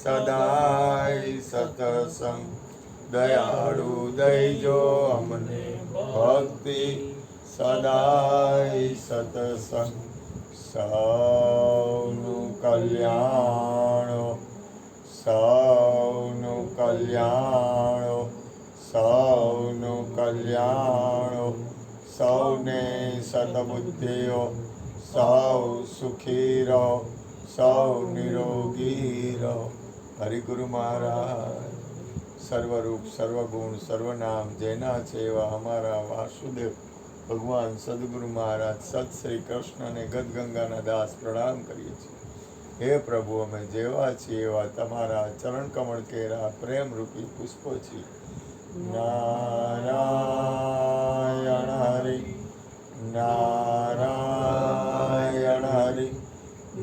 સદાય સતસંગ દયાળુ દઈજો અમને ભક્તિ સદાય સતસંગ સૌનું કલ્યાણ સૌનું કલ્યાણ સૌનું કલ્યાણ સૌને સદબુદ્ધિઓ સૌ સુખી રહો સૌ નિરોગી રહો. હરિગુરુ મહારાજ સર્વરૂપ સર્વગુણ સર્વનામ જેના છે એવા અમારા વાસુદેવ ભગવાન સદગુરુ મહારાજ સત શ્રી કૃષ્ણને ગદગંગાના દાસ પ્રણામ કરીએ છીએ. હે પ્રભુ, અમે જેવા છીએ એવા તમારા ચરણ કમળ કેરા પ્રેમ રૂપી પુષ્પો છીએ. નારાયણ હરિ નારાયણ હરિ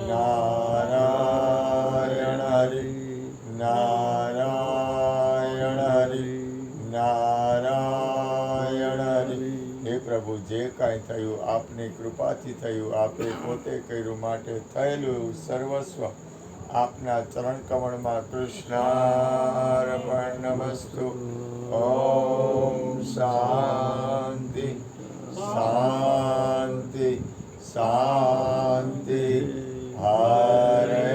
નારાયણ હરિ નારાયણ હરિ નારાયણ હરિ. હે પ્રભુ, જે કાંઈ થયું આપની કૃપાથી થયું, આપે પોતે કર્યું, માટે થયેલું સર્વસ્વ આપના ચરણ કમળમાં કૃષ્ણાર્પણ નમસ્તુ. ઓમ શાંતિ શાંતિ શાંતિ. હરે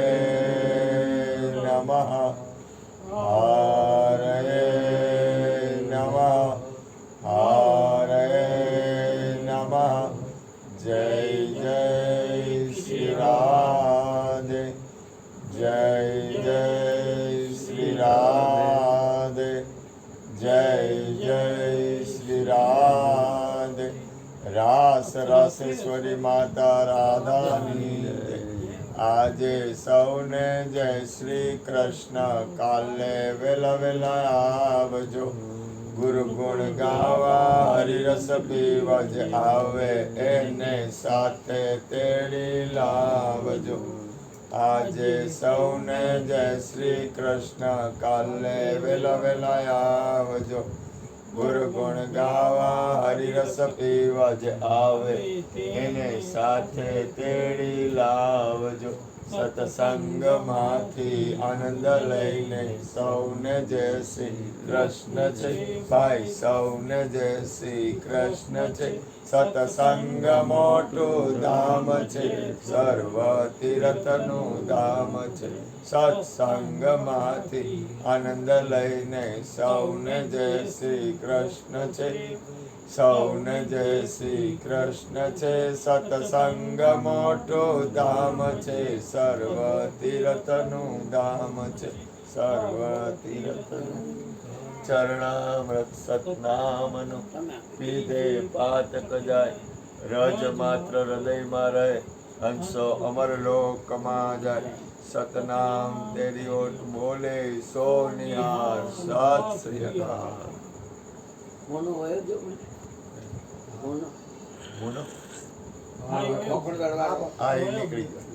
નમઃ હરે નમઃ હરે નમઃ. જય જય શ્રી રાધે જય જય શ્રી રાધે જય જય શ્રી રાધે. રાસ રસેશ્વરી માતા રાધાની આજે સૌને જય શ્રી કૃષ્ણ. કાલે વેલા વેલા આવજો, ગુરુ ગુણ ગાવા હરિરસ પીવા. જે આવે એને સાથે તેડી લાવજો. આજે સૌને જય શ્રી કૃષ્ણ. કાલે વેલા વેલા આવજો, ગુરુ ગુણ ગાવા હરિરસ પીવા. જે આવે એને સાથે તેડી લાવજો. સત્સંગમાંથી આનંદ લઈને સૌને જય શ્રી કૃષ્ણ છે ભાઈ, સૌને જય શ્રી કૃષ્ણ છે. સત્સંગ મોટું ધામ છે, સર્વ તીર્થનું ધામ છે. સત્સંગમાંથી આનંદ લઈને સૌને જય શ્રી કૃષ્ણ છે, સૌને જય શ્રી કૃષ્ણ છે. સત્સંગ મોટું ધામ છે, સર્વ તીર્થનું ધામ છે, સર્વ તીર્થનું. ચરણામૃત સતનામનું પીધે પાતક જાય, રજ માત્ર હૃદયમાં રહે, હંસો અમર લોકમાં જાય. સતનામ તેરી ઓટ બોલે સો નિહાર. સત શ્રી અકાલ. મોનો આ નીકળી ગયો.